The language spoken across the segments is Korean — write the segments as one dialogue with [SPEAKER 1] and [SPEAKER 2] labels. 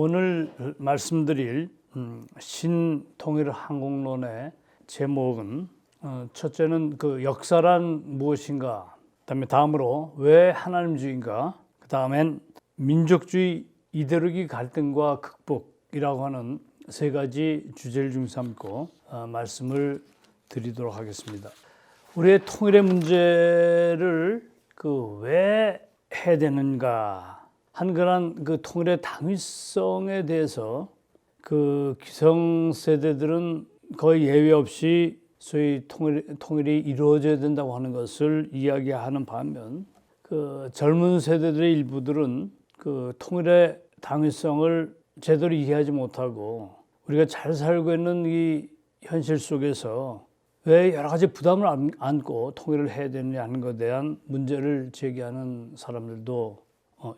[SPEAKER 1] 오늘 말씀드릴 신통일 항공론의 제목은 첫째는 그 역사란 무엇인가, 다음으로 왜 하나님주의인가, 그 다음엔 민족주의 이데올로기 갈등과 극복이라고 하는 세 가지 주제를 중심삼고 말씀을 드리도록 하겠습니다. 우리의 통일의 문제를 왜 해야 되는가, 한글한 그 통일의 당위성에 대해서 그 기성세대들은 거의 예외 없이 소위 통일이 이루어져야 된다고 하는 것을 이야기하는 반면, 그 젊은 세대들의 일부들은 그 통일의 당위성을 제대로 이해하지 못하고 우리가 잘 살고 있는 이 현실 속에서 왜 여러 가지 부담을 안고 통일을 해야 되느냐는 것에 대한 문제를 제기하는 사람들도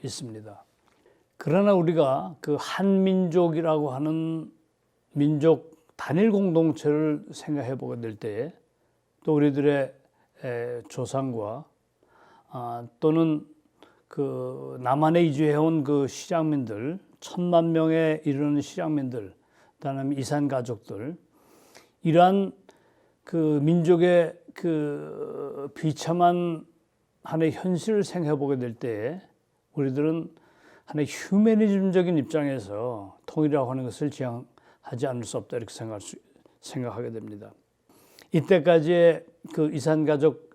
[SPEAKER 1] 있습니다. 그러나 우리가 그 한민족이라고 하는 민족 단일 공동체를 생각해 보게 될 때, 또 우리들의 조상과 또는 그 남한에 이주해온 그 시장민들, 1,000만 명에 이르는 시장민들, 그다음에 이산 가족들, 이러한 그 민족의 그 비참한 하나의 현실을 생각해 보게 될 때, 우리들은 하나의 휴머니즘적인 입장에서 통일이라고 하는 것을 지향하지 않을 수 없다, 이렇게 생각하게 됩니다. 이때까지의 그 이산 가족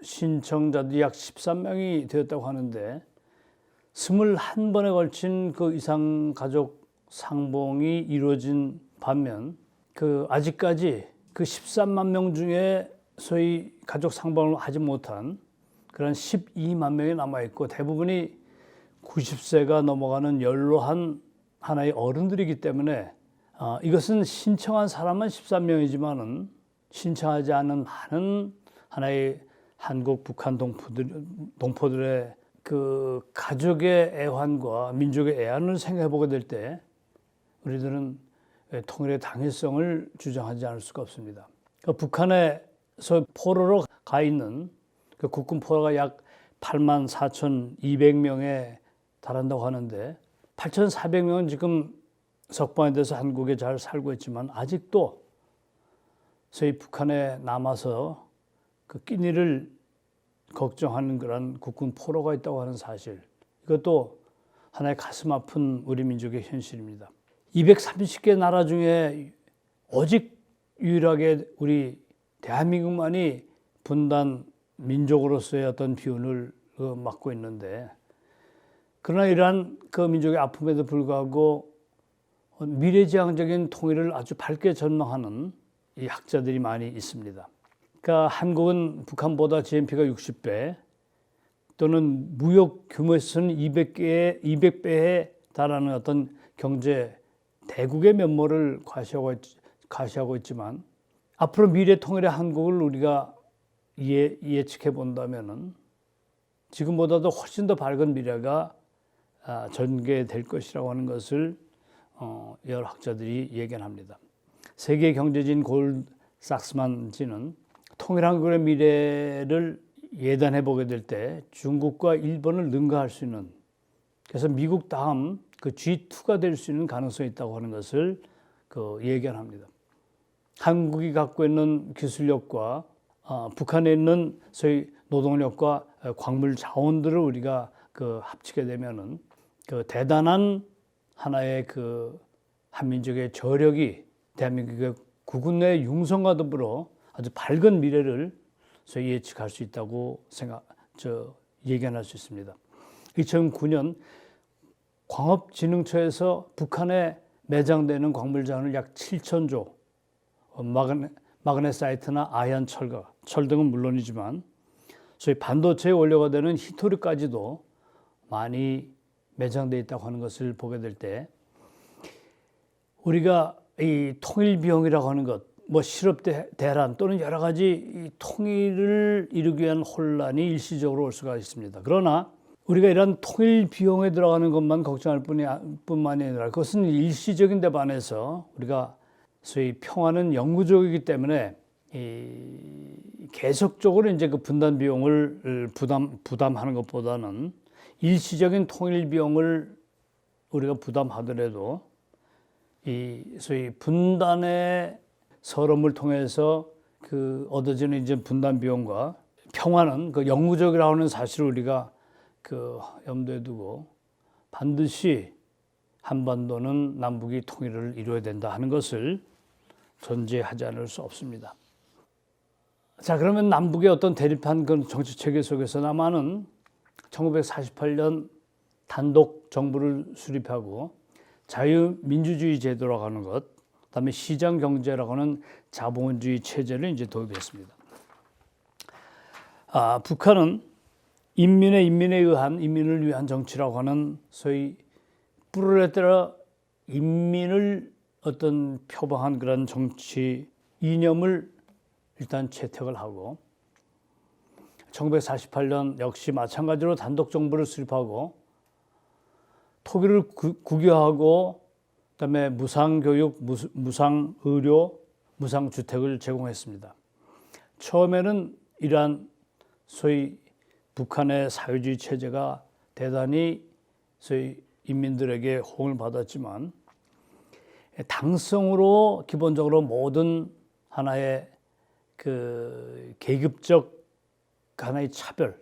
[SPEAKER 1] 신청자들이 약 13명이 되었다고 하는데, 21번에 걸친 그 이산 가족 상봉이 이루어진 반면, 그 아직까지 그 13만 명 중에 소위 가족 상봉을 하지 못한 그런 12만 명이 남아있고, 대부분이 90세가 넘어가는 연로한 하나의 어른들이기 때문에 이것은 신청한 사람은 13명이지만은 신청하지 않은 많은 하나의 한국, 북한 동포들의 그 가족의 애환과 민족의 애환을 생각해 보게 될 때, 우리들은 통일의 당위성을 주장하지 않을 수가 없습니다. 북한에서 포로로 가 있는 그 국군 포로가 약 84,200명에 달한다고 하는데, 8,400명은 지금 석방에 대해서 한국에 잘 살고 있지만, 아직도 소위 북한에 남아서 그 끼니를 걱정하는 그런 국군 포로가 있다고 하는 사실, 이것도 하나의 가슴 아픈 우리 민족의 현실입니다. 230개 나라 중에 오직 유일하게 우리 대한민국만이 분단 민족으로서의 어떤 비운을 맡고 있는데, 그러나 이러한 그 민족의 아픔에도 불구하고 미래지향적인 통일을 아주 밝게 전망하는 이 학자들이 많이 있습니다. 그러니까 한국은 북한보다 GNP가 60배, 또는 무역 규모에서는 200배에 달하는 어떤 경제 대국의 면모를 과시하고 있지만, 앞으로 미래 통일의 한국을 우리가 예측해 본다면은 지금보다도 훨씬 더 밝은 미래가 전개될 것이라고 하는 것을 여러 학자들이 예견합니다. 세계 경제진 골삭스만지는 통일 한국의 미래를 예단해 보게 될 때 중국과 일본을 능가할 수 있는, 그래서 미국 다음 그 G2가 될 수 있는 가능성이 있다고 하는 것을 예견합니다. 한국이 갖고 있는 기술력과 북한에 있는 소위 노동력과 광물 자원들을 우리가 합치게 되면은 그 대단한 하나의 그 한민족의 저력이 대한민국의 국군의 융성과 더불어 아주 밝은 미래를 소위 예측할 수 있다고 예견할 수 있습니다. 2009년 광업진흥처에서 북한에 매장되는 광물자원을 약 7,000조, 마그네사이트나 아연 철 등은 물론이지만 소위 반도체의 원료가 되는 히토류까지도 많이 매장되어 있다고 하는 것을 보게 될 때, 우리가 이 통일 비용이라고 하는 것, 실업 대란 또는 여러 가지 이 통일을 이루기 위한 혼란이 일시적으로 올 수가 있습니다. 그러나 우리가 이런 통일 비용에 들어가는 것만 걱정할 뿐만이 아니라, 그것은 일시적인 데 반해서 우리가 소위 평화는 영구적이기 때문에 계속적으로 이제 그 분단 비용을 부담하는 것보다는 일시적인 통일 비용을 우리가 부담하더라도 이 소위 분단의 서름을 통해서 그 얻어지는 이제 분단 비용과 평화는 그 영구적이라고 하는 사실을 우리가 그 염두에 두고 반드시 한반도는 남북이 통일을 이루어야 된다 하는 것을 전제하지 않을 수 없습니다. 자, 그러면 남북의 어떤 대립한 그 정치 체계 속에서 남한은 1948년 단독 정부를 수립하고 자유민주주의 제도라고 하는 것, 그다음에 시장 경제라고 하는 자본주의 체제를 이제 도입했습니다. 북한은 인민에 의한 인민을 위한 정치라고 하는 소위 뿔에 따라 인민을 어떤 표방한 그런 정치 이념을 일단 채택을 하고 1948년 역시 마찬가지로 단독 정부를 수립하고 토기를 국유화하고 그다음에 무상교육, 무상의료, 무상주택을 제공했습니다. 처음에는 이러한 소위 북한의 사회주의 체제가 대단히 소위 인민들에게 호응을 받았지만 당성으로 기본적으로 모든 하나의 그 계급적 하나의 차별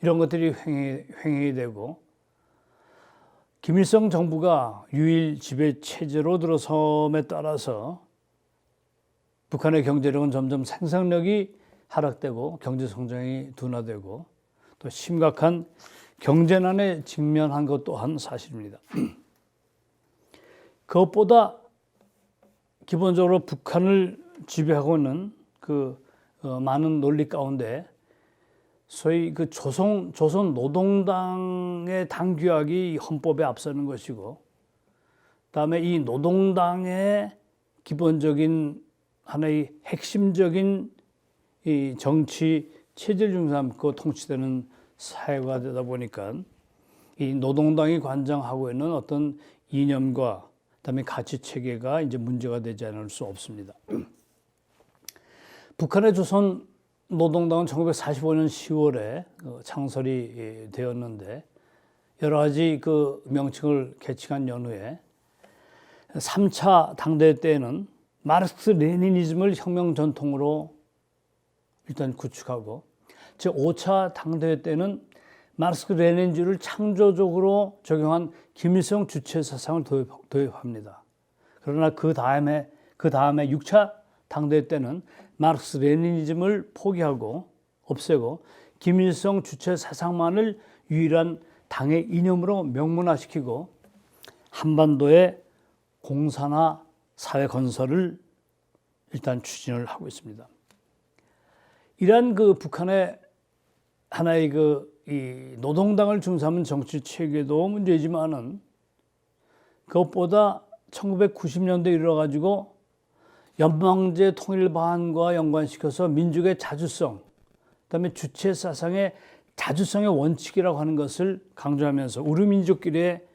[SPEAKER 1] 이런 것들이 횡행이 되고 김일성 정부가 유일 지배 체제로 들어섬에 따라서 북한의 경제력은 점점 생산력이 하락되고 경제 성장이 둔화되고 또 심각한 경제난에 직면한 것 또한 사실입니다. 그것보다 기본적으로 북한을 지배하고 있는 그 많은 논리 가운데 소위 그 조선 노동당의 당규약이 헌법에 앞서는 것이고, 그다음에 이 노동당의 기본적인 하나의 핵심적인 이 정치 체질 중삼고 통치되는 사회가 되다 보니까 이 노동당이 관장하고 있는 어떤 이념과 그다음에 가치 체계가 이제 문제가 되지 않을 수 없습니다. 북한의 조선 노동당은 1945년 10월에 창설이 되었는데 여러 가지 그 명칭을 개칭한 연후에 3차 당대회 때에는 마르크스 레니니즘을 혁명 전통으로 일단 구축하고 제5차 당대회 때는 마르크스 레닌주의를 창조적으로 적용한 김일성 주체 사상을 도입합니다. 그러나 그 다음에 6차 당대회 때는 마르크스 레니니즘을 포기하고 없애고 김일성 주체 사상만을 유일한 당의 이념으로 명문화시키고 한반도의 공산화 사회 건설을 일단 추진을 하고 있습니다. 이러한 그 북한의 하나의 이 노동당을 중삼은 정치 체계도 문제지만은 그것보다 1990년대에 이르러가지고 연방제 통일 방안과 연관시켜서 민족의 자주성, 그다음에 주체 사상의 자주성의 원칙이라고 하는 것을 강조하면서 우리 민족끼리의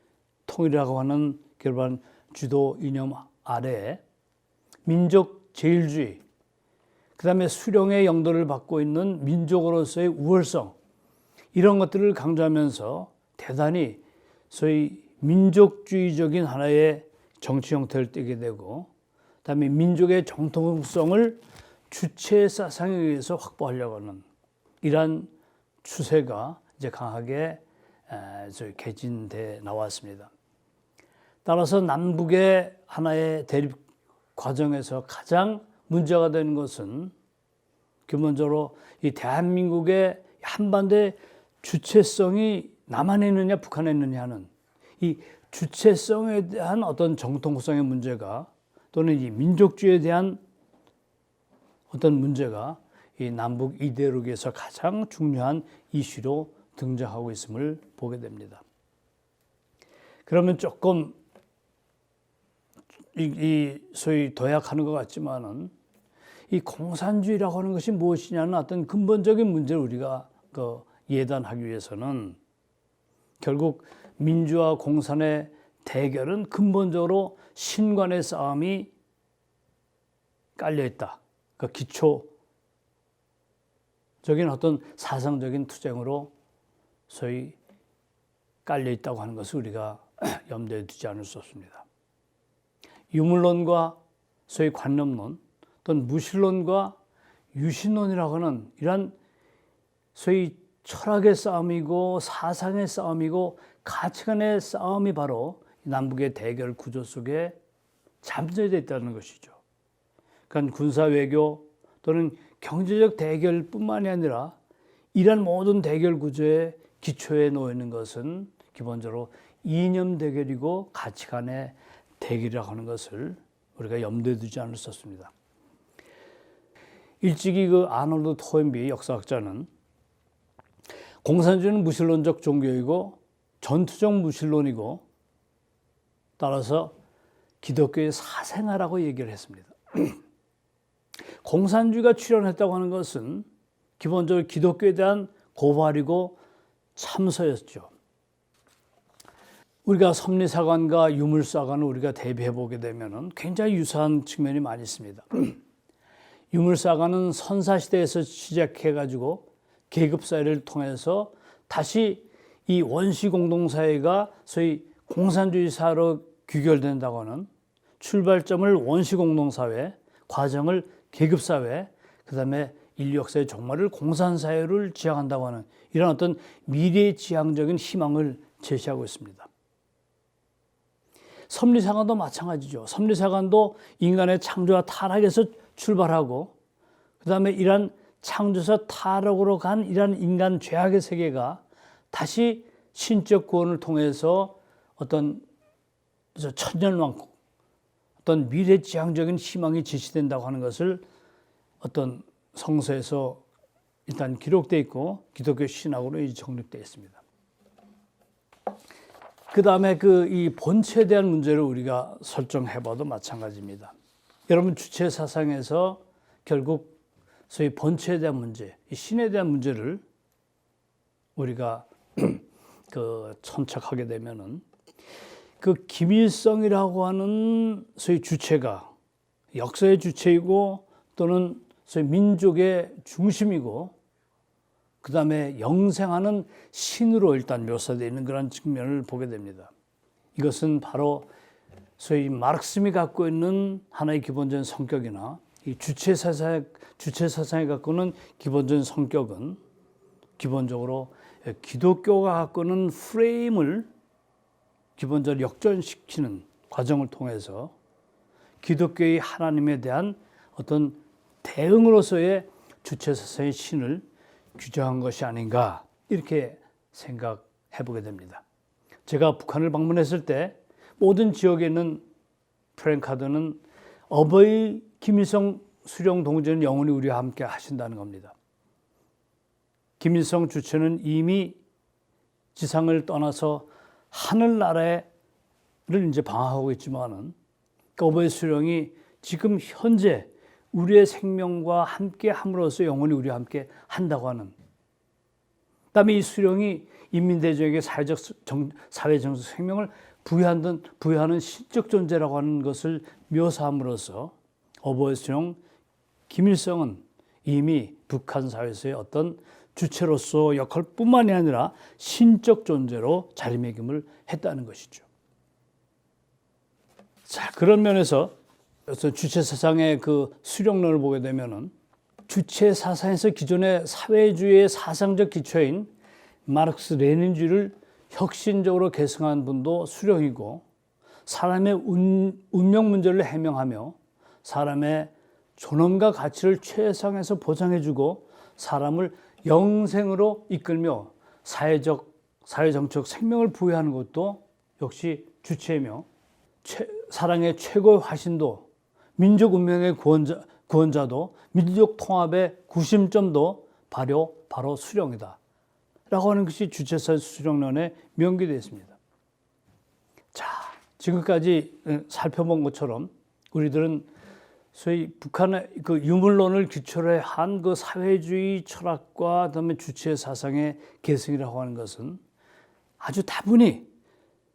[SPEAKER 1] 통일이라고 하는 결국은 주도 이념 아래에 민족 제일주의, 그다음에 수령의 영도를 받고 있는 민족으로서의 우월성 이런 것들을 강조하면서 대단히 소위 민족주의적인 하나의 정치 형태를 띠게 되고 그다음에 민족의 정통성을 주체 사상에 의해서 확보하려고 하는 이러한 추세가 이제 강하게 개진돼 나왔습니다. 따라서 남북의 하나의 대립 과정에서 가장 문제가 되는 것은 기본적으로 이 대한민국의 한반도의 주체성이 남한에 있느냐 북한에 있느냐 하는 이 주체성에 대한 어떤 정통성의 문제가 또는 이 민족주의에 대한 어떤 문제가 이 남북 이데올로기에서 가장 중요한 이슈로 등장하고 있음을 보게 됩니다. 그러면 조금 이 소위 도약하는 것 같지만은 이 공산주의라고 하는 것이 무엇이냐는 어떤 근본적인 문제를 우리가 예단하기 위해서는 결국 민주와 공산의 대결은 근본적으로 신관의 싸움이 깔려 있다. 그 기초적인 어떤 사상적인 투쟁으로 소위 깔려 있다고 하는 것을 우리가 염두에 두지 않을 수 없습니다. 유물론과 소위 관념론 또는 무신론과 유신론이라고 하는 이런 소위 철학의 싸움이고 사상의 싸움이고 가치관의 싸움이 바로 남북의 대결 구조 속에 잠재되어 있다는 것이죠. 그러니까 군사 외교 또는 경제적 대결뿐만이 아니라 이런 모든 대결 구조의 기초에 놓여 있는 것은 기본적으로 이념 대결이고 가치관의 대결이라고 하는 것을 우리가 염두에 두지 않을 수 없습니다. 일찍이 그 아놀드 토인비 역사학자는 공산주의는 무신론적 종교이고 전투적 무신론이고 따라서 기독교의 사생아라고 얘기를 했습니다. 공산주의가 출현했다고 하는 것은 기본적으로 기독교에 대한 고발이고 참소였죠. 우리가 섭리사관과 유물사관을 우리가 대비해 보게 되면 굉장히 유사한 측면이 많이 있습니다. 유물사관은 선사시대에서 시작해가지고 계급사회를 통해서 다시 이 원시공동사회가 소위 공산주의 사회로 귀결된다고 하는 출발점을 원시공동사회, 과정을 계급사회, 그 다음에 인류 역사의 종말을 공산사회를 지향한다고 하는 이런 어떤 미래지향적인 희망을 제시하고 있습니다. 섭리사관도 마찬가지죠. 섭리사관도 인간의 창조와 타락에서 출발하고 그 다음에 이런 창조에서 타락으로 간 이런 인간 죄악의 세계가 다시 신적 구원을 통해서 어떤 천년왕국, 어떤 미래지향적인 희망이 제시된다고 하는 것을 어떤 성서에서 일단 기록되어 있고 기독교 신학으로 정립되어 있습니다. 그 다음에 이 본체에 대한 문제를 우리가 설정해봐도 마찬가지입니다. 여러분 주체 사상에서 결국 소위 본체에 대한 문제, 이 신에 대한 문제를 우리가 천착하게 되면은 그 김일성이라고 하는 소위 주체가 역사의 주체이고 또는 소위 민족의 중심이고 그 다음에 영생하는 신으로 일단 묘사되어 있는 그런 측면을 보게 됩니다. 이것은 바로 소위 마르크스이 갖고 있는 하나의 기본적인 성격이나 이 주체 사상이 갖고 있는 기본적인 성격은 기본적으로 기독교가 갖고 있는 프레임을 기본적으로 역전시키는 과정을 통해서 기독교의 하나님에 대한 어떤 대응으로서의 주체 사상의 신을 규정한 것이 아닌가 이렇게 생각해 보게 됩니다. 제가 북한을 방문했을 때 모든 지역에 있는 프랭카드는 어버이 김일성 수령 동지는 영원히 우리와 함께 하신다는 겁니다. 김일성 주체는 이미 지상을 떠나서 하늘나라를 이제 방황하고 있지만은 그 어버이 수령이 지금 현재 우리의 생명과 함께 함으로써 영원히 우리와 함께 한다고 하는, 그다음에 이 수령이 인민대중에게 사회정적 생명을 부여하는 신적 존재라고 하는 것을 묘사함으로써 어버이 수령 김일성은 이미 북한 사회에서의 어떤 주체로서 역할뿐만이 아니라 신적 존재로 자리매김을 했다는 것이죠. 자, 그런 면에서 주체 사상의 그 수령론을 보게 되면은 주체 사상에서 기존의 사회주의의 사상적 기초인 마르크스 레닌주의를 혁신적으로 계승한 분도 수령이고, 사람의 운명 문제를 해명하며 사람의 존엄과 가치를 최상에서 보장해주고 사람을 영생으로 이끌며 사회정책 생명을 부여하는 것도 역시 주체이며, 사랑의 최고의 화신도, 민족 운명의 구원자도, 민족 통합의 구심점도 바로 수령이다 라고 하는 것이 주체사 수령론에 명기되어 있습니다. 자, 지금까지 살펴본 것처럼 우리들은 소위 북한의 그 유물론을 기초로 한 그 사회주의 철학과 그다음에 주체 사상의 계승이라고 하는 것은 아주 다분히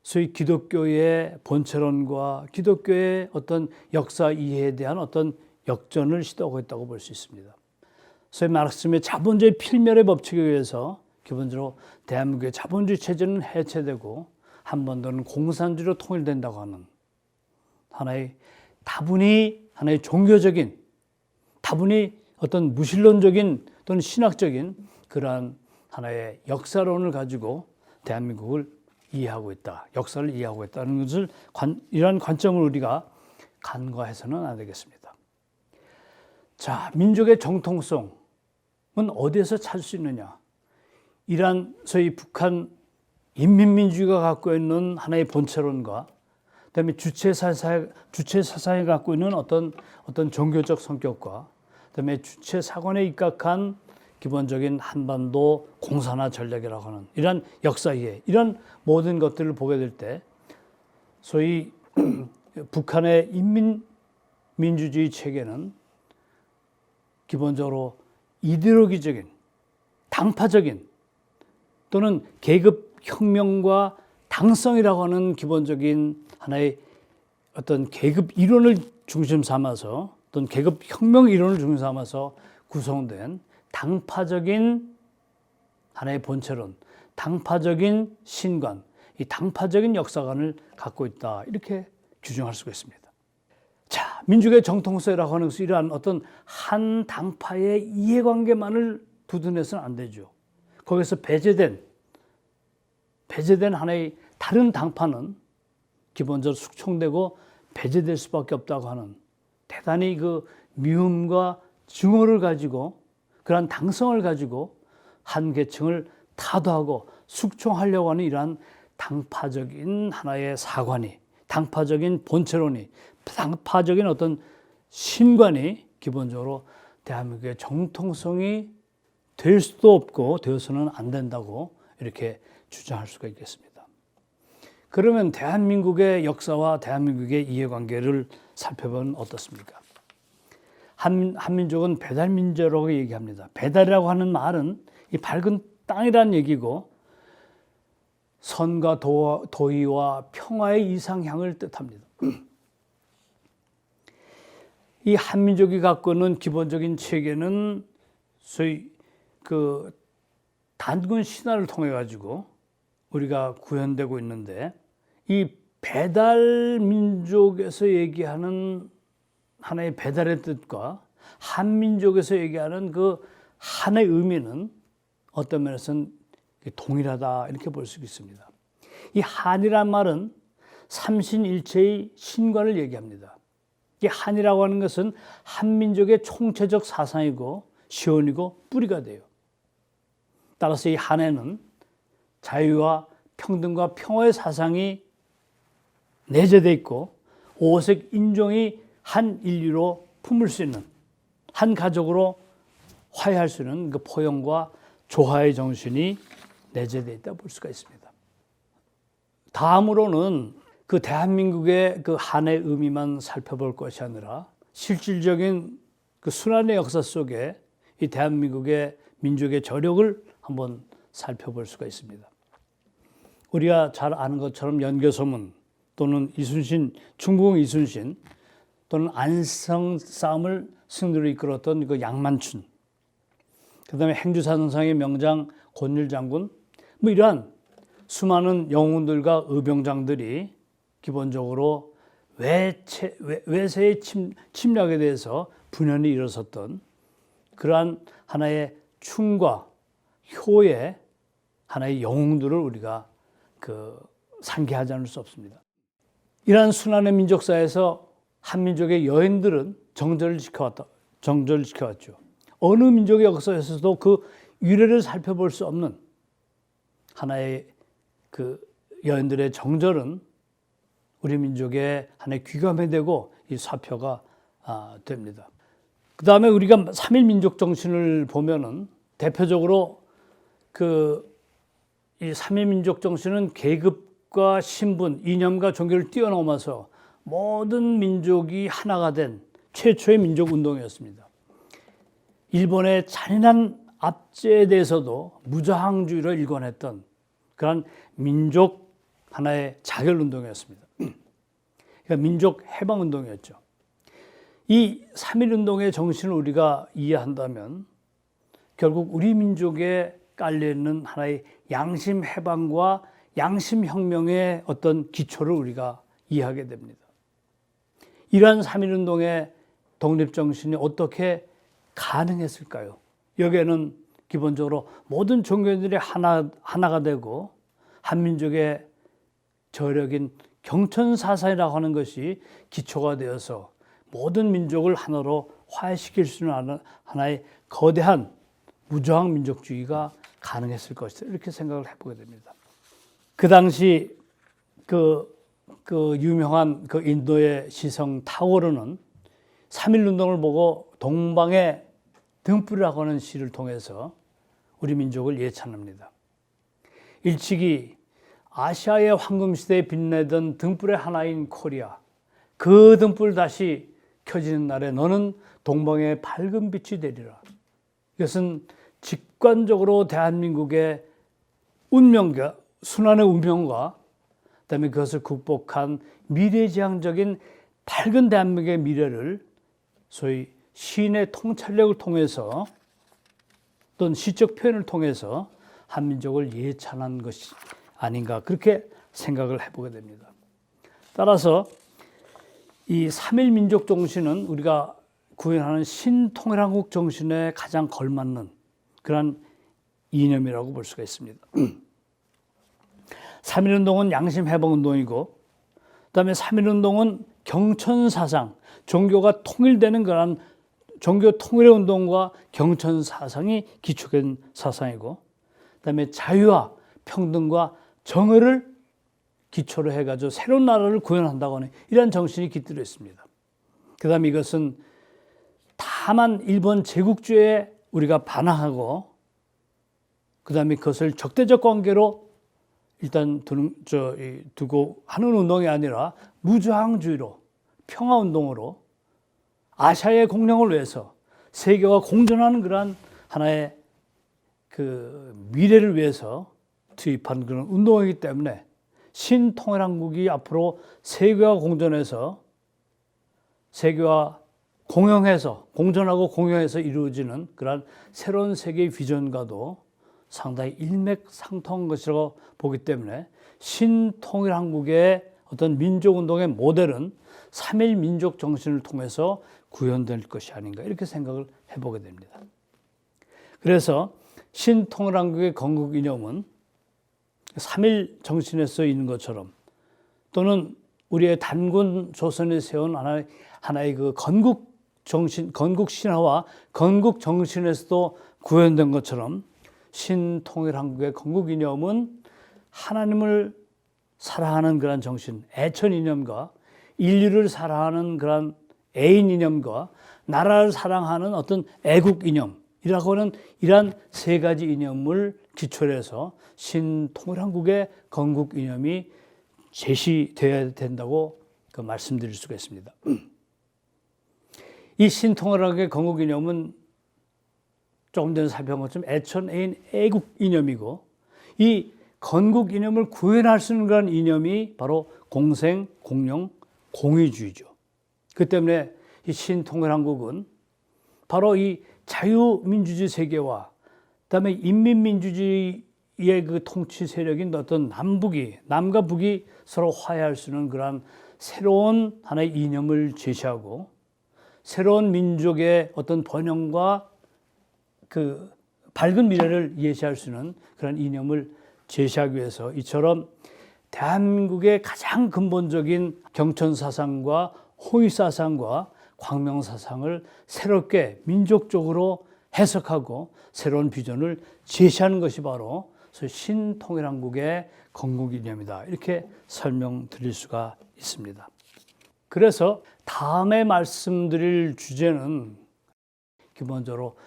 [SPEAKER 1] 소위 기독교의 본체론과 기독교의 어떤 역사 이해에 대한 어떤 역전을 시도하고 있다고 볼 수 있습니다. 소위 마르크스의 자본주의 필멸의 법칙에 의해서 기본적으로 대한민국의 자본주의 체제는 해체되고 한반도는 공산주의로 통일된다고 하는 하나의 다분히 하나의 종교적인, 다분히 어떤 무신론적인 또는 신학적인 그러한 하나의 역사론을 가지고 대한민국을 이해하고 있다. 역사를 이해하고 있다는 것을 이러한 관점을 우리가 간과해서는 안 되겠습니다. 자, 민족의 정통성은 어디에서 찾을 수 있느냐? 이러한 소위 북한 인민민주주의가 갖고 있는 하나의 본체론과 그다음에 주체 사상이 갖고 있는 어떤 종교적 성격과 그다음에 주체 사관에 입각한 기본적인 한반도 공산화 전략이라고 하는 이런 역사 이해, 이런 모든 것들을 보게 될 때 소위 북한의 인민민주주의 체계는 기본적으로 이데올로기적인, 당파적인 또는 계급혁명과 당성이라고 하는 기본적인 하나의 어떤 계급 이론을 중심 삼아서 또는 계급혁명 이론을 중심 삼아서 구성된 당파적인 하나의 본체론, 당파적인 신관, 이 당파적인 역사관을 갖고 있다. 이렇게 규정할 수가 있습니다. 자, 민족의 정통성이라고 하는 것은 이러한 어떤 한 당파의 이해관계만을 두둔해서는 안 되죠. 거기서 배제된 하나의 다른 당파는 기본적으로 숙청되고 배제될 수밖에 없다고 하는 대단히 그 미움과 증오를 가지고 그러한 당성을 가지고 한 계층을 타도하고 숙청하려고 하는 이러한 당파적인 하나의 사관이, 당파적인 본체론이, 당파적인 어떤 신관이 기본적으로 대한민국의 정통성이 될 수도 없고 되어서는 안 된다고 이렇게 주장할 수가 있겠습니다. 그러면 대한민국의 역사와 대한민국의 이해관계를 살펴보면 어떻습니까? 한민족은 배달민족이라고 얘기합니다. 배달이라고 하는 말은 이 밝은 땅이라는 얘기고 선과 도의와 평화의 이상향을 뜻합니다. 이 한민족이 갖고 있는 기본적인 체계는 소위 그 단군 신화를 통해 가지고 우리가 구현되고 있는데 이 배달 민족에서 얘기하는 하나의 배달의 뜻과 한민족에서 얘기하는 그 한의 의미는 어떤 면에서는 동일하다 이렇게 볼 수 있습니다. 이 한이란 말은 삼신일체의 신관을 얘기합니다. 이 한이라고 하는 것은 한민족의 총체적 사상이고 시원이고 뿌리가 돼요. 따라서 이 한에는 자유와 평등과 평화의 사상이 내재되어 있고 오색 인종이 한 인류로 품을 수 있는, 한 가족으로 화해할 수 있는 그 포용과 조화의 정신이 내재되어 있다고 볼 수가 있습니다. 다음으로는 그 대한민국의 그 한의 의미만 살펴볼 것이 아니라 실질적인 그 순환의 역사 속에 이 대한민국의 민족의 저력을 한번 살펴볼 수가 있습니다. 우리가 잘 아는 것처럼 연개소문 또는 이순신, 충북 이순신 또는 안성 싸움을 승리로 이끌었던 그 양만춘, 그 다음에 행주사선상의 명장 권율 장군, 뭐 이러한 수많은 영웅들과 의병장들이 기본적으로 외세의 침략에 대해서 분연히 일어섰던 그러한 하나의 충과 효의 하나의 영웅들을 우리가 상기하지 않을 수 없습니다. 이러한 순환의 민족사에서 한민족의 여인들은 정절을 지켜왔죠. 어느 민족의 역사에서도 그 유래를 살펴볼 수 없는 하나의 그 여인들의 정절은 우리 민족의 하나의 귀감이 되고 이 사표가 됩니다. 그 다음에 우리가 3.1 민족 정신을 보면은 대표적으로 이 3.1 민족 정신은 계급과 신분, 이념과 종교를 뛰어넘어서 모든 민족이 하나가 된 최초의 민족 운동이었습니다. 일본의 잔인한 압제에 대해서도 무저항주의로 일관했던 그런 민족 하나의 자결 운동이었습니다. 그러니까 민족 해방 운동이었죠. 이 3.1 운동의 정신을 우리가 이해한다면 결국 우리 민족에 깔려있는 하나의 양심 해방과 양심혁명의 어떤 기초를 우리가 이해하게 됩니다. 이러한 3.1운동의 독립정신이 어떻게 가능했을까요? 여기에는 기본적으로 모든 종교인들이 하나가 되고 한민족의 저력인 경천사상이라고 하는 것이 기초가 되어서 모든 민족을 하나로 화해시킬 수 있는 하나의 거대한 무저항 민족주의가 가능했을 것이다. 이렇게 생각을 해보게 됩니다. 그 당시 그 유명한 그 인도의 시성 타고르는 3.1운동을 보고 동방의 등불이라고 하는 시를 통해서 우리 민족을 예찬합니다. 일찍이 아시아의 황금시대에 빛내던 등불의 하나인 코리아, 그 등불 다시 켜지는 날에 너는 동방의 밝은 빛이 되리라. 이것은 직관적으로 대한민국의 운명과 순환의 운명과 그다음에 그것을 극복한 미래지향적인 밝은 대한민국의 미래를 소위 시인의 통찰력을 통해서 또는 시적 표현을 통해서 한민족을 예찬한 것이 아닌가 그렇게 생각을 해보게 됩니다. 따라서 이 3.1 민족 정신은 우리가 구현하는 신통일한국 정신에 가장 걸맞는 그런 이념이라고 볼 수가 있습니다. 3.1운동은 양심해방운동이고 그다음에 3.1운동은 경천사상, 종교가 통일되는 그런 종교 통일의 운동과 경천사상이 기초된 사상이고 그다음에 자유와 평등과 정의를 기초로 해가지고 새로운 나라를 구현한다고 하는 이러한 정신이 깃들어 있습니다. 그다음에 이것은 다만 일본 제국주의에 우리가 반항하고 그다음에 그것을 적대적 관계로 일단 두고 하는 운동이 아니라 무저항주의로 평화운동으로 아시아의 공명을 위해서 세계와 공존하는 그러한 하나의 그 미래를 위해서 투입한 그런 운동이기 때문에 신통일한국이 앞으로 세계와 공존해서 세계와 공용해서 공존하고 공용해서 이루어지는 그러한 새로운 세계의 비전과도 상당히 일맥상통한 것이라고 보기 때문에 신통일한국의 어떤 민족운동의 모델은 3.1 민족 정신을 통해서 구현될 것이 아닌가 이렇게 생각을 해보게 됩니다. 그래서 신통일한국의 건국 이념은 3.1 정신에서 있는 것처럼 또는 우리의 단군 조선에 세운 하나의 그 건국 정신, 건국 신화와 건국 정신에서도 구현된 것처럼 신통일한국의 건국 이념은 하나님을 사랑하는 그런 정신, 애천 이념과 인류를 사랑하는 그런 애인 이념과 나라를 사랑하는 어떤 애국 이념이라고 하는 이러한 세 가지 이념을 기초로 해서 신통일한국의 건국 이념이 제시되어야 된다고 말씀드릴 수가 있습니다. 이 신통일한국의 건국 이념은 조금 전에 살펴본 것처럼 애천, 애인, 애국 이념이고 이 건국 이념을 구현할 수 있는 그런 이념이 바로 공생, 공령, 공의주의죠. 그 때문에 이 신통일한국은 바로 이 자유민주주의 세계와 그다음에 인민민주주의의 그 통치 세력인 어떤 남과 북이 서로 화해할 수 있는 그런 새로운 하나의 이념을 제시하고 새로운 민족의 어떤 번영과 그 밝은 미래를 예시할 수 있는 그런 이념을 제시하기 위해서 이처럼 대한민국의 가장 근본적인 경천사상과 호의사상과 광명사상을 새롭게 민족적으로 해석하고 새로운 비전을 제시하는 것이 바로 신통일한국의 건국 이념이다. 이렇게 설명드릴 수가 있습니다. 그래서 다음에 말씀드릴 주제는 기본적으로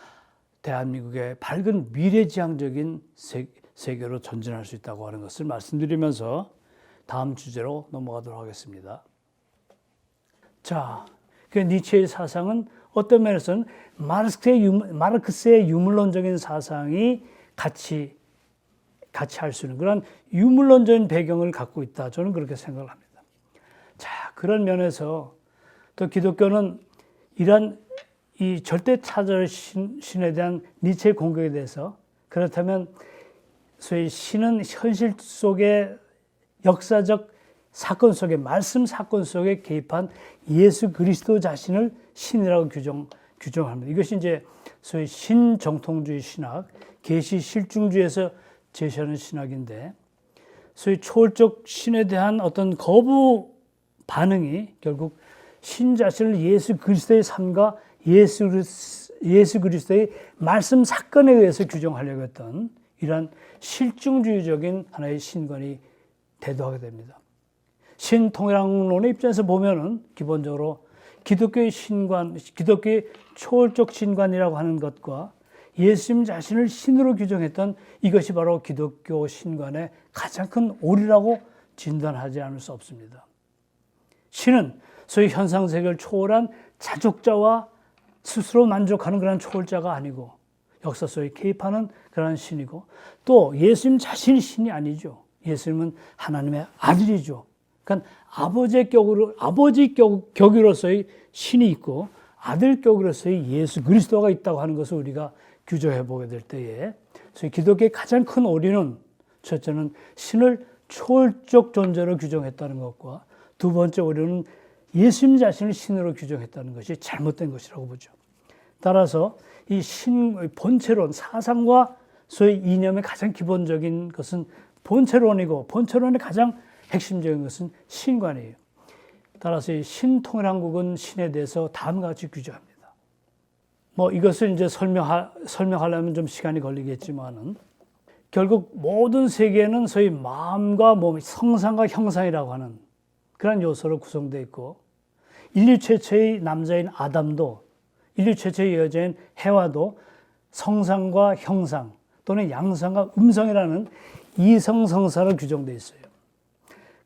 [SPEAKER 1] 대한민국의 밝은 미래지향적인 세계로 전진할 수 있다고 하는 것을 말씀드리면서 다음 주제로 넘어가도록 하겠습니다. 자, 그 니체의 사상은 어떤 면에서는 마르크스의 유물론적인 사상이 같이 할 수 있는 그런 유물론적인 배경을 갖고 있다. 저는 그렇게 생각을 합니다. 자, 그런 면에서 또 기독교는 이런 이 절대차절 신에 대한 니체의 공격에 대해서 그렇다면 소위 신은 현실 속의 역사적 사건 속에 말씀 사건 속에 개입한 예수 그리스도 자신을 신이라고 규정합니다. 이것이 이제 소위 신정통주의 신학, 계시 실중주의에서 제시하는 신학인데 소위 초월적 신에 대한 어떤 거부 반응이 결국 신 자신을 예수 그리스도의 삶과 예수 그리스도의 말씀 사건에 의해서 규정하려고 했던 이러한 실증주의적인 하나의 신관이 대두하게 됩니다. 신통일학론의 입장에서 보면은 기본적으로 기독교의 신관, 기독교의 초월적 신관이라고 하는 것과 예수님 자신을 신으로 규정했던 이것이 바로 기독교 신관의 가장 큰 오류라고 진단하지 않을 수 없습니다. 신은 소위 현상세계를 초월한 자족자와 스스로 만족하는 그런 초월자가 아니고 역사 속에 개입하는 그런 신이고 또 예수님 자신이 신이 아니죠. 예수님은 하나님의 아들이죠. 그러니까 아버지 격으로서의 신이 있고 아들 격으로서의 예수 그리스도가 있다고 하는 것을 우리가 규정해 보게 될 때에 기독교의 가장 큰 오류는 첫째는 신을 초월적 존재로 규정했다는 것과 두 번째 오류는 예수님 자신을 신으로 규정했다는 것이 잘못된 것이라고 보죠. 따라서 이 신 본체론, 사상과 소위 이념의 가장 기본적인 것은 본체론이고 본체론의 가장 핵심적인 것은 신관이에요. 따라서 이 신통일한국은 신에 대해서 다음과 같이 규정합니다. 이것을 이제 설명하려면 좀 시간이 걸리겠지만은 결국 모든 세계는 소위 마음과 몸, 성상과 형상이라고 하는 그런 요소로 구성되어 있고 인류 최초의 남자인 아담도 인류 최초의 여자인 해와도 성상과 형상 또는 양상과 음성이라는 이성성사로 규정되어 있어요.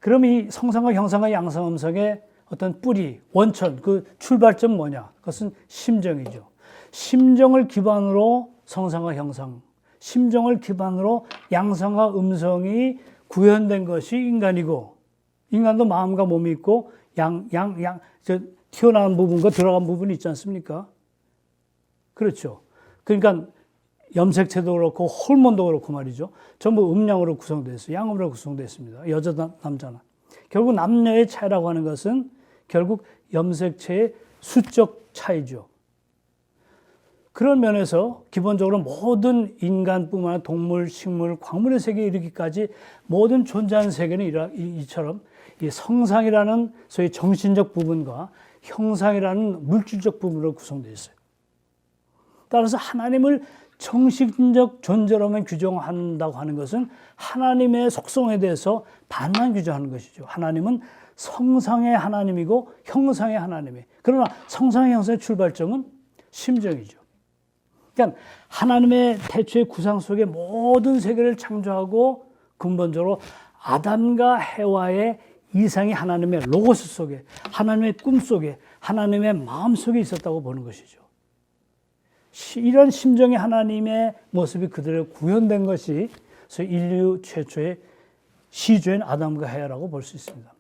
[SPEAKER 1] 그럼 이 성상과 형상과 양상, 음성의 어떤 뿌리, 원천, 그 출발점 뭐냐? 그것은 심정이죠. 심정을 기반으로 성상과 형상, 심정을 기반으로 양상과 음성이 구현된 것이 인간이고 인간도 마음과 몸이 있고 튀어나온 부분과 들어간 부분이 있지 않습니까? 그렇죠. 그러니까 염색체도 그렇고 호르몬도 그렇고 말이죠. 전부 음양으로 구성되어 있어요. 양음으로 구성되어 있습니다. 여자나 남자나. 결국 남녀의 차이라고 하는 것은 결국 염색체의 수적 차이죠. 그런 면에서 기본적으로 모든 인간뿐만 아니라 동물, 식물, 광물의 세계에 이르기까지 모든 존재하는 세계는 이처럼 이 성상이라는 소위 정신적 부분과 형상이라는 물질적 부분으로 구성되어 있어요. 따라서 하나님을 정신적 존재로만 규정한다고 하는 것은 하나님의 속성에 대해서 반만 규정하는 것이죠. 하나님은 성상의 하나님이고 형상의 하나님이에요. 그러나 성상의 형상의 출발점은 심정이죠. 그러니까 하나님의 태초의 구상 속에 모든 세계를 창조하고 근본적으로 아담과 해와의 이상이 하나님의 로고스 속에, 하나님의 꿈 속에, 하나님의 마음 속에 있었다고 보는 것이죠. 이런 심정의 하나님의 모습이 그대로 구현된 것이 인류 최초의 시조인 아담과 해와라고 볼 수 있습니다.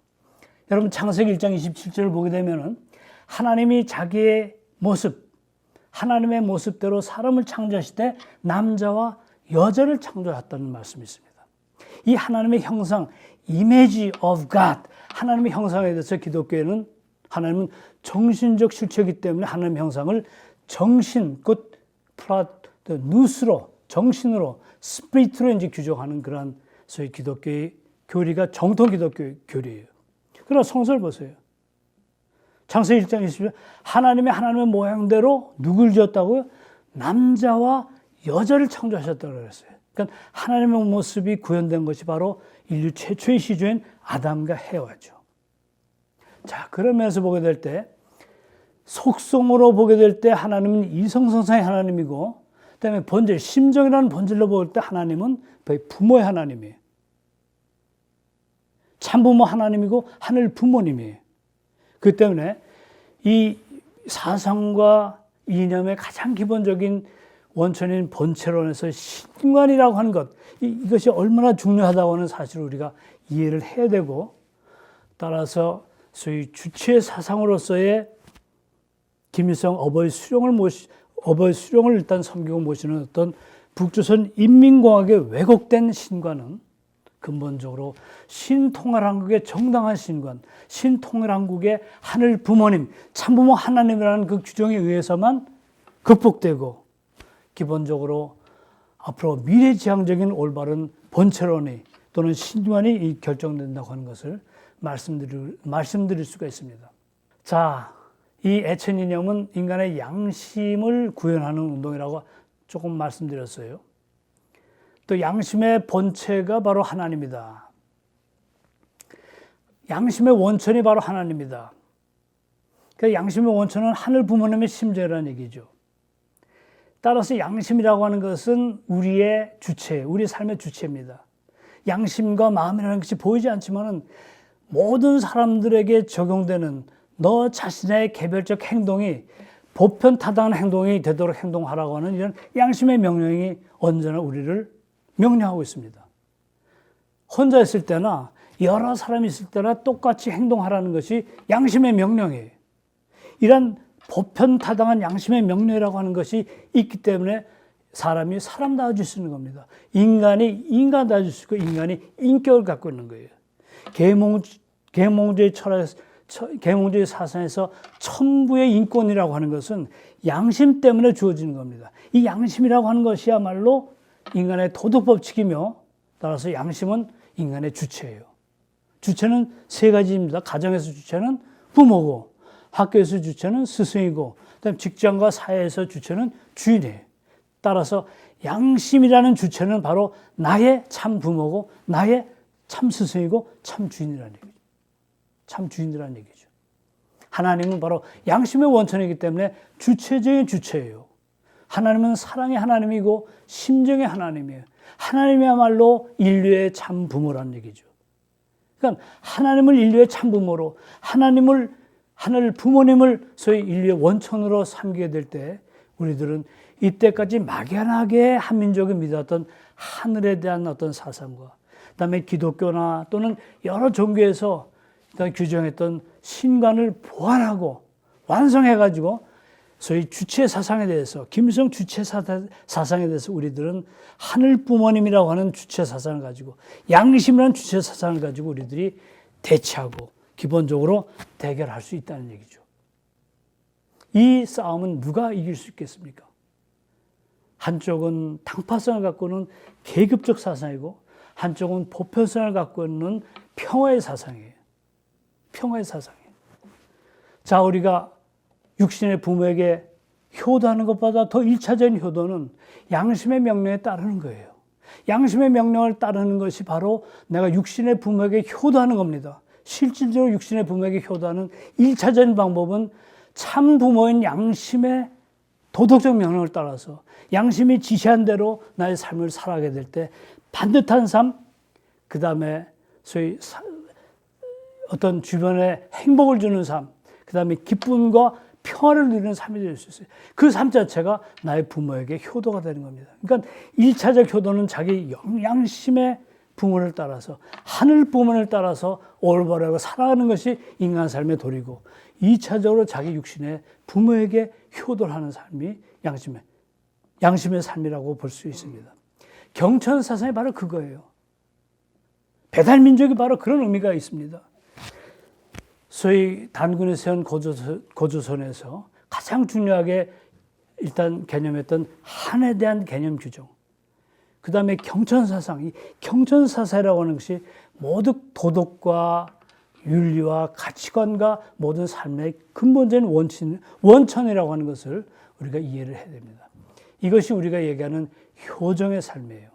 [SPEAKER 1] 여러분 창세기 1장 27절을 보게 되면 하나님이 자기의 모습, 하나님의 모습대로 사람을 창조하실 때 남자와 여자를 창조했다는 말씀이 있습니다. 이 하나님의 형상, image of God, 하나님의 형상에 대해서 기독교에는 하나님은 정신적 실체이기 때문에 하나님의 형상을 정신, 곧 누스로, 정신으로, 스피릿으로 이제 규정하는 그런 소위 기독교의 교리가 정통 기독교의 교리예요. 그러나 성서를 보세요. 창세기 1장 20절 하나님의 모양대로 누굴 지었다고요? 남자와 여자를 창조하셨다고 그랬어요. 그러니까 하나님의 모습이 구현된 것이 바로 인류 최초의 시조인 아담과 해와죠. 자, 그러면서 보게 될 때 속성으로 보게 될 때 하나님은 이성성상의 하나님이고 그다음에 본질, 심정이라는 본질로 볼 때 하나님은 부모의 하나님이에요. 참부모 하나님이고 하늘 부모님이에요. 그 때문에 이 사상과 이념의 가장 기본적인 원천인 본체론에서 신관이라고 하는 것, 이것이 얼마나 중요하다고 하는 사실을 우리가 이해를 해야 되고 따라서 소위 주체의 사상으로서의 김일성 어버이 수령을 일단 섬기고 모시는 어떤 북조선 인민공화국에 왜곡된 신관은 근본적으로 신통일한국의 정당한 신관, 신통일한국의 하늘 부모님, 참부모 하나님이라는 그 규정에 의해서만 극복되고 기본적으로 앞으로 미래지향적인 올바른 본체론이 또는 신관이 결정된다고 하는 것을 말씀드릴 수가 있습니다. 자, 이 애천이념은 인간의 양심을 구현하는 운동이라고 조금 말씀드렸어요. 또 양심의 본체가 바로 하나님이다. 양심의 원천이 바로 하나님이다. 그 양심의 원천은 하늘 부모님의 심정이라는 얘기죠. 따라서 양심이라고 하는 것은 우리의 주체, 우리 삶의 주체입니다. 양심과 마음이라는 것이 보이지 않지만은 모든 사람들에게 적용되는 너 자신의 개별적 행동이 보편타당한 행동이 되도록 행동하라고 하는 이런 양심의 명령이 언제나 우리를 명령하고 있습니다. 혼자 있을 때나 여러 사람이 있을 때나 똑같이 행동하라는 것이 양심의 명령이에요. 이런 보편타당한 양심의 명령이라고 하는 것이 있기 때문에 사람이 사람다워질 수 있는 겁니다. 인간이 인간다워질 수 있고 인간이 인격을 갖고 있는 거예요. 계몽주의 철학에서 계몽주의 사상에서 천부의 인권이라고 하는 것은 양심 때문에 주어지는 겁니다. 이 양심이라고 하는 것이야말로 인간의 도덕법칙이며 따라서 양심은 인간의 주체예요. 주체는 세 가지입니다. 가정에서 주체는 부모고 학교에서 주체는 스승이고 그다음에 직장과 사회에서 주체는 주인이에요. 따라서 양심이라는 주체는 바로 나의 참 부모고 나의 참 스승이고 참 주인이라는 얘기죠. 참 주인이라는 얘기죠. 하나님은 바로 양심의 원천이기 때문에 주체적인 주체예요. 하나님은 사랑의 하나님이고 심정의 하나님이에요. 하나님이야말로 인류의 참 부모라는 얘기죠. 그러니까 하나님을 인류의 참 부모로 하늘 부모님을 소위 인류의 원천으로 삼게 될 때 우리들은 이때까지 막연하게 한민족이 믿었던 하늘에 대한 어떤 사상과 그다음에 기독교나 또는 여러 종교에서 규정했던 신관을 보완하고 완성해가지고 소위 주체 사상에 대해서 김성 주체 사상에 대해서 우리들은 하늘 부모님이라고 하는 주체 사상을 가지고 양심이라는 주체 사상을 가지고 우리들이 대치하고 기본적으로 대결할 수 있다는 얘기죠. 이 싸움은 누가 이길 수 있겠습니까? 한쪽은 당파성을 갖고 있는 계급적 사상이고 한쪽은 보편성을 갖고 있는 평화의 사상이에요. 평화의 사상이에요. 자, 우리가 육신의 부모에게 효도하는 것보다 더 1차적인 효도는 양심의 명령에 따르는 거예요. 양심의 명령을 따르는 것이 바로 내가 육신의 부모에게 효도하는 겁니다. 실질적으로 육신의 부모에게 효도하는 1차적인 방법은 참 부모인 양심의 도덕적 명령을 따라서 양심이 지시한 대로 나의 삶을 살아가게 될 때 반듯한 삶, 그 다음에 소위 어떤 주변에 행복을 주는 삶, 그 다음에 기쁨과 평화를 누리는 삶이 될 수 있어요. 그 삶 자체가 나의 부모에게 효도가 되는 겁니다. 그러니까 1차적 효도는 자기 양심의 부모를 따라서 하늘 부모를 따라서 올바르고 살아가는 것이 인간 삶의 도리고 2차적으로 자기 육신의 부모에게 효도를 하는 삶이 양심의 삶이라고 볼 수 있습니다. 경천 사상이 바로 그거예요. 배달민족이 바로 그런 의미가 있습니다. 소위 단군이 세운 고조선에서 가장 중요하게 일단 개념했던 한에 대한 개념 규정. 그 다음에 경천사상. 이 경천사상이라고 하는 것이 모두 도덕과 윤리와 가치관과 모든 삶의 근본적인 원천이라고 하는 것을 우리가 이해를 해야 됩니다. 이것이 우리가 얘기하는 효정의 삶이에요.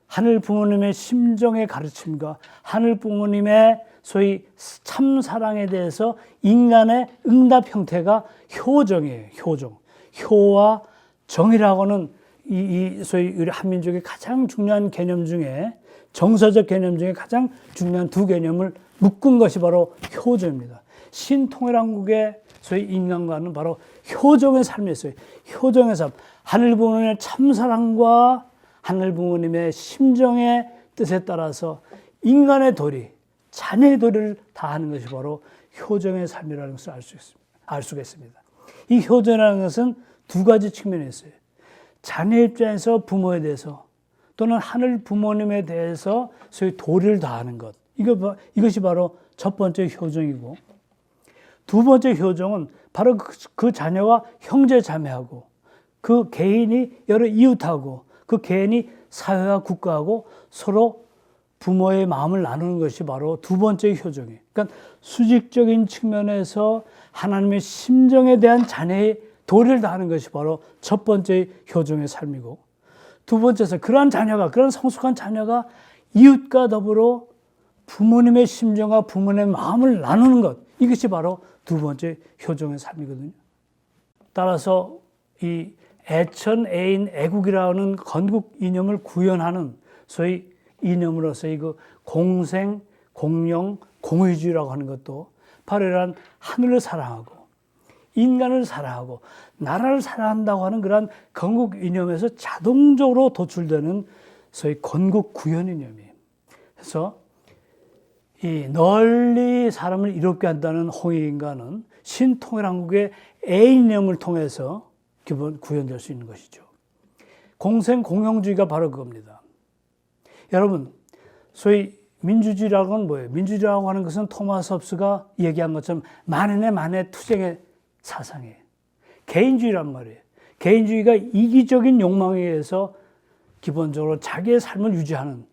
[SPEAKER 1] 하늘 부모님의 심정의 가르침과 하늘 부모님의 소위 참사랑에 대해서 인간의 응답 형태가 효정이에요. 효정. 효와 정이라고는 이 소위 우리 한민족의 가장 중요한 개념 중에 정서적 개념 중에 가장 중요한 두 개념을 묶은 것이 바로 효정입니다. 신통일한국의 소위 인간과는 바로 효정의 삶이었어요. 효정의 삶. 하늘 부모님의 참사랑과 하늘 부모님의 심정의 뜻에 따라서 인간의 도리, 자녀의 도리를 다하는 것이 바로 효정의 삶이라는 것을 알 수가 있습니다. 이 효정이라는 것은 두 가지 측면이 있어요. 자녀 입장에서 부모에 대해서 또는 하늘 부모님에 대해서 소위 도리를 다하는 것. 이것이 바로 첫 번째 효정이고, 두 번째 효정은 바로 그 자녀와 형제 자매하고 그 개인이 여러 이웃하고 그 개인이 사회와 국가하고 서로 부모의 마음을 나누는 것이 바로 두 번째 효정이에요. 그러니까 수직적인 측면에서 하나님의 심정에 대한 자녀의 도리를 다하는 것이 바로 첫 번째 효정의 삶이고, 두 번째서 그러한 성숙한 자녀가 이웃과 더불어 부모님의 심정과 부모님의 마음을 나누는 것, 이것이 바로 두 번째 효정의 삶이거든요. 따라서 이 애천, 애인, 애국이라는 건국 이념을 구현하는 소위 이념으로서의 그 공생, 공영, 공의주의라고 하는 것도 바로 이러한 하늘을 사랑하고 인간을 사랑하고 나라를 사랑한다고 하는 그런 건국 이념에서 자동적으로 도출되는 소위 건국 구현 이념이에요. 그래서 이 널리 사람을 이롭게 한다는 홍익인간은 신통일한국의 애인념을 통해서 기본 구현될 수 있는 것이죠. 공생 공영주의가 바로 그겁니다. 여러분, 소위 민주주의라고 하는 뭐예요? 민주주의라고 하는 것은 토마스 홉스가 얘기한 것처럼 만인의 만의 투쟁의 사상이에요. 개인주의란 말이에요. 개인주의가 이기적인 욕망에 의해서 기본적으로 자기의 삶을 유지하는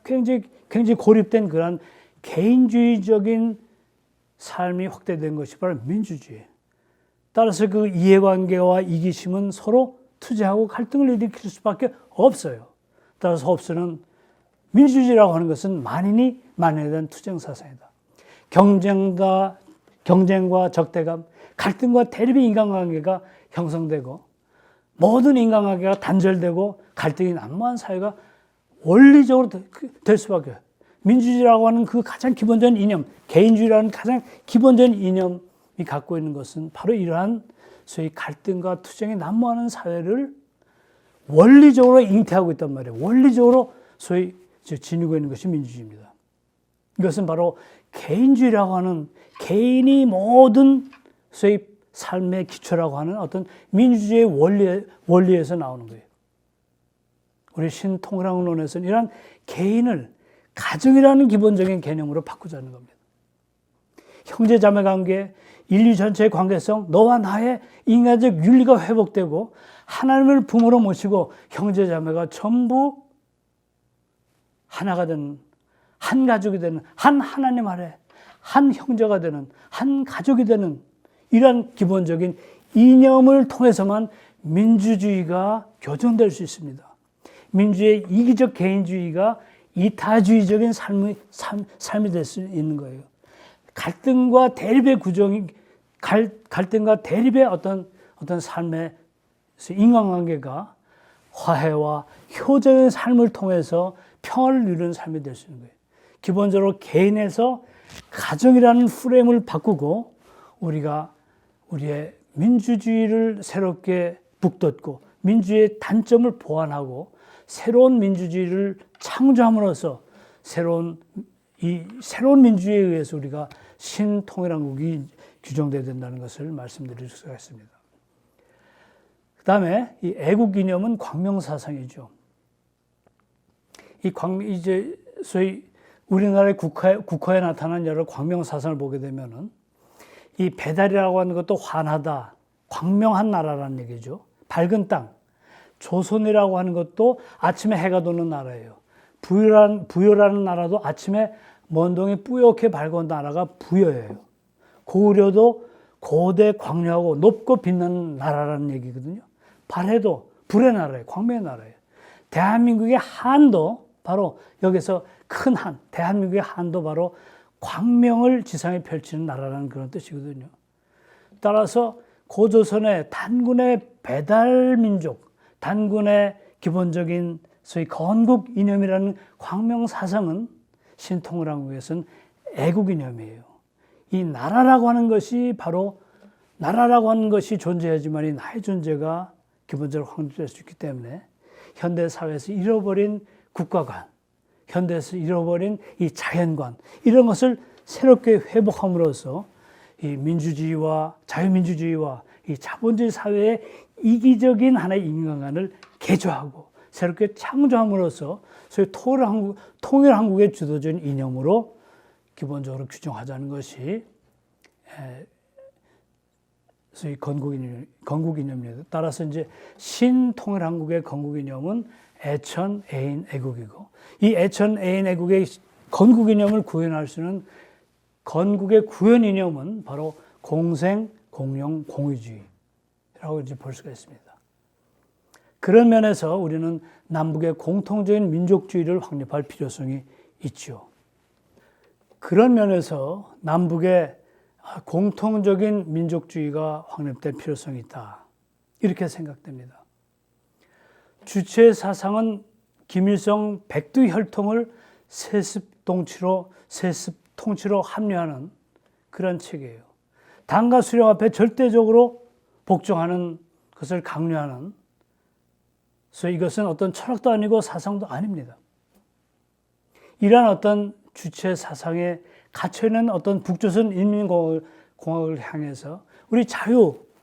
[SPEAKER 1] 굉장히 고립된 그런 개인주의적인 삶이 확대된 것이 바로 민주주의예요. 따라서 그 이해관계와 이기심은 서로 투쟁하고 갈등을 일으킬 수밖에 없어요. 따라서 홉스는 민주주의라고 하는 것은 만인이 만인에 대한 투쟁 사상이다. 경쟁과 적대감, 갈등과 대립의 인간관계가 형성되고 모든 인간관계가 단절되고 갈등이 난무한 사회가 원리적으로 될 수밖에 없어요. 민주주의라고 하는 그 가장 기본적인 이념, 개인주의라는 가장 기본적인 이념이 갖고 있는 것은 바로 이러한 소위 갈등과 투쟁이 난무하는 사회를 원리적으로 잉태하고 있단 말이에요. 원리적으로 소위 지니고 있는 것이 민주주의입니다. 이것은 바로 개인주의라고 하는 개인이 모든 소위 삶의 기초라고 하는 어떤 민주주의의 원리에서 나오는 거예요. 우리 신통일한국론에서는 이런 개인을 가정이라는 기본적인 개념으로 바꾸자는 겁니다. 형제 자매 관계, 인류 전체의 관계성, 너와 나의 인간적 윤리가 회복되고 하나님을 부모로 모시고 형제 자매가 전부 하나가 되는, 한 가족이 되는, 한 하나님 아래 한 형제가 되는, 한 가족이 되는 이런 기본적인 이념을 통해서만 민주주의가 교정될 수 있습니다. 민주주의의 이기적 개인주의가 이타주의적인 삶이 될 수 있는 거예요. 갈등과 대립의 갈등과 대립의 어떤 삶의 인간관계가 화해와 효정의 삶을 통해서 평화를 이루는 삶이 될 수 있는 거예요. 기본적으로 개인에서 가정이라는 프레임을 바꾸고 우리가 우리의 민주주의를 새롭게 북돋고 민주주의의 단점을 보완하고 새로운 민주주의를 창조함으로써 새로운 민주주의에 의해서 우리가 신통일한국이 규정되어야 된다는 것을 말씀드릴 수가 있습니다. 그 다음에 이 애국 이념은 광명사상이죠. 이제 소위 우리나라의 국화에 나타난 여러 광명사상을 보게 되면은 이 배달이라고 하는 것도 환하다, 광명한 나라라는 얘기죠. 밝은 땅. 조선이라고 하는 것도 아침에 해가 도는 나라예요. 부여라는 나라도 아침에 먼동이 뿌옇게 밝은 나라가 부여예요. 고구려도 고대 광야하고 높고 빛나는 나라라는 얘기거든요. 발해도 불의 나라예요. 광명의 나라예요. 대한민국의 한도, 바로 여기서 큰 한, 대한민국의 한도 바로 광명을 지상에 펼치는 나라라는 그런 뜻이거든요. 따라서 고조선의 단군의 배달민족, 단군의 기본적인 소위 건국 이념이라는 광명 사상은 신통일한국에서는 애국 이념이에요. 이 나라라고 하는 것이 바로 나라라고 하는 것이 존재하지만 이 나의 존재가 기본적으로 확립될 수 있기 때문에 현대 사회에서 잃어버린 국가관, 현대에서 잃어버린 이 자연관, 이런 것을 새롭게 회복함으로써 이 민주주의와 자유민주주의와 이 자본주의 사회의 이기적인 하나의 인간관을 개조하고 새롭게 창조함으로써 소위 통일 한국의 주도적인 이념으로 기본적으로 규정하자는 것이 소위 건국 이념입니다. 따라서 이제 신통일 한국의 건국 이념은 애천 애인 애국이고, 이 애천 애인 애국의 건국 이념을 구현할 수 있는 건국의 구현 이념은 바로 공생 공영 공유주의라고 이제 볼 수가 있습니다. 그런 면에서 우리는 남북의 공통적인 민족주의를 확립할 필요성이 있죠. 그런 면에서 남북의 공통적인 민족주의가 확립될 필요성이 있다, 이렇게 생각됩니다. 주체 사상은 김일성 백두 혈통을 세습 통치로 합리화하는 그런 책이에요. 당과 수령 앞에 절대적으로 복종하는 것을 강요하는, 그래서 이것은 어떤 철학도 아니고 사상도 아닙니다. 이러한 어떤 주체 사상에 갇혀있는 어떤 북조선 인민공화국을 향해서 우리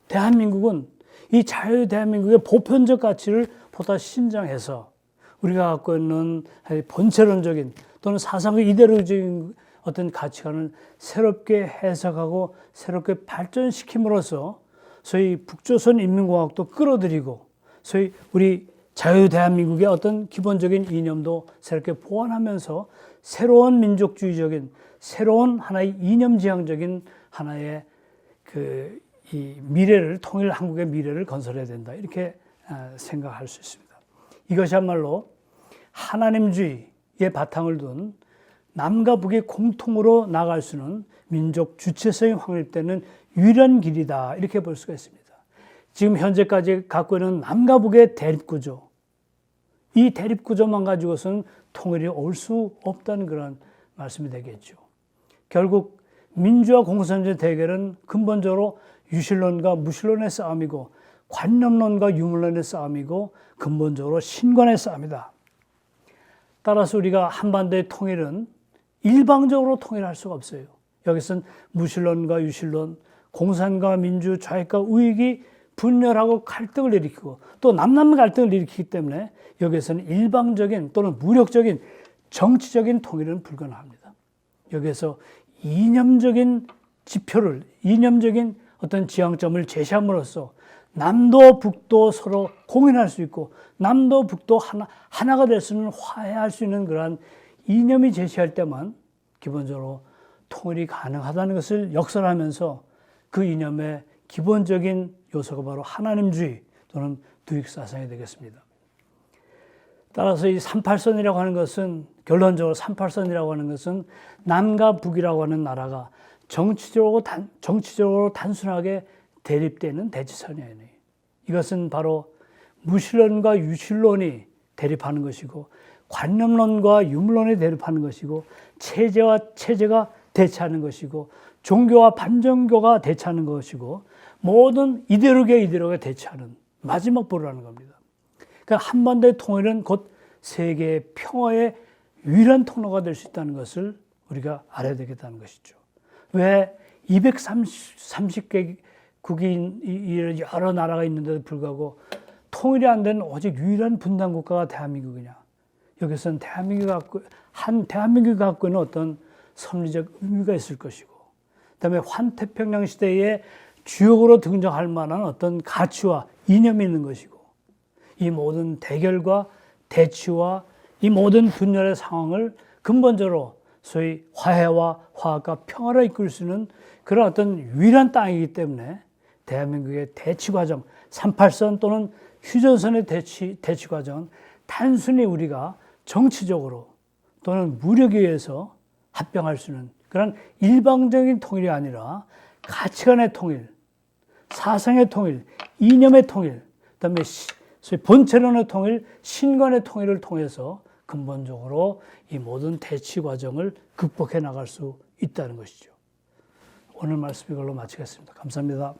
[SPEAKER 1] 대한민국은 이 대한민국의 보편적 가치를 보다 신장해서 우리가 갖고 있는 본체론적인 또는 사상의 이데올로기적인 어떤 가치관을 새롭게 해석하고 새롭게 발전시킴으로써 소위 북조선 인민공화국도 끌어들이고 소위 우리 자유대한민국의 어떤 기본적인 이념도 새롭게 보완하면서 새로운 민족주의적인 새로운 하나의 이념지향적인 하나의 이 미래를, 통일 한국의 미래를 건설해야 된다, 이렇게 생각할 수 있습니다. 이것이야말로 하나님주의의 바탕을 둔 남과 북이 공통으로 나아갈 수 있는 민족 주체성이 확립되는 유일한 길이다, 이렇게 볼 수가 있습니다. 지금 현재까지 갖고 있는 남과 북의 대립구조, 이 대립구조만 가지고서는 통일이 올 수 없다는 그런 말씀이 되겠죠. 결국 민주화 공산주의 대결은 근본적으로 유실론과 무실론의 싸움이고, 관념론과 유물론의 싸움이고, 근본적으로 신관의 싸움이다. 따라서 우리가 한반도의 통일은 일방적으로 통일할 수가 없어요. 여기서는 무실론과 유실론, 공산과 민주, 좌익과 우익이 분열하고 갈등을 일으키고 또 남남 갈등을 일으키기 때문에 여기서는 일방적인 또는 무력적인 정치적인 통일은 불가능합니다. 여기에서 이념적인 지표를, 이념적인 어떤 지향점을 제시함으로써 남도 북도 서로 공존할 수 있고 남도 북도 하나가 될 수 있는, 화해할 수 있는 그러한 이념이 제시할 때만 기본적으로 통일이 가능하다는 것을 역설하면서 그 이념의 기본적인 요소가 바로 하나님주의 또는 두익사상이 되겠습니다. 따라서 이 38선이라고 하는 것은, 결론적으로 38선이라고 하는 것은 남과 북이라고 하는 나라가 정치적으로 단순하게 대립되는 대치선이 아니에요. 이것은 바로 무신론과 유신론이 대립하는 것이고, 관념론과 유물론이 대립하는 것이고, 체제와 체제가 대치하는 것이고, 종교와 반종교가 대치하는 것이고, 모든 이데올로기가 대치하는 마지막 보루라는 겁니다. 그러니까 한반도의 통일은 곧 세계의 평화의 유일한 통로가 될 수 있다는 것을 우리가 알아야 되겠다는 것이죠. 왜 230개국이 여러 나라가 있는데도 불구하고 통일이 안 된 오직 유일한 분단 국가가 대한민국이냐? 여기서는 대한민국이 갖고 있는 어떤 섭리적 의미가 있을 것이고, 그다음에 환태평양 시대에 주역으로 등장할 만한 어떤 가치와 이념이 있는 것이고, 이 모든 대결과 대치와 이 모든 분열의 상황을 근본적으로 소위 화해와 화합과 평화로 이끌 수 있는 그런 어떤 유일한 땅이기 때문에 대한민국의 대치 과정, 38선 또는 휴전선의 대치 과정은 단순히 우리가 정치적으로 또는 무력에 의해서 합병할 수 있는 그런 일방적인 통일이 아니라 가치관의 통일, 사상의 통일, 이념의 통일, 그다음에 소위 본체론의 통일, 신관의 통일을 통해서 근본적으로 이 모든 대치 과정을 극복해 나갈 수 있다는 것이죠. 오늘 말씀 이걸로 마치겠습니다. 감사합니다.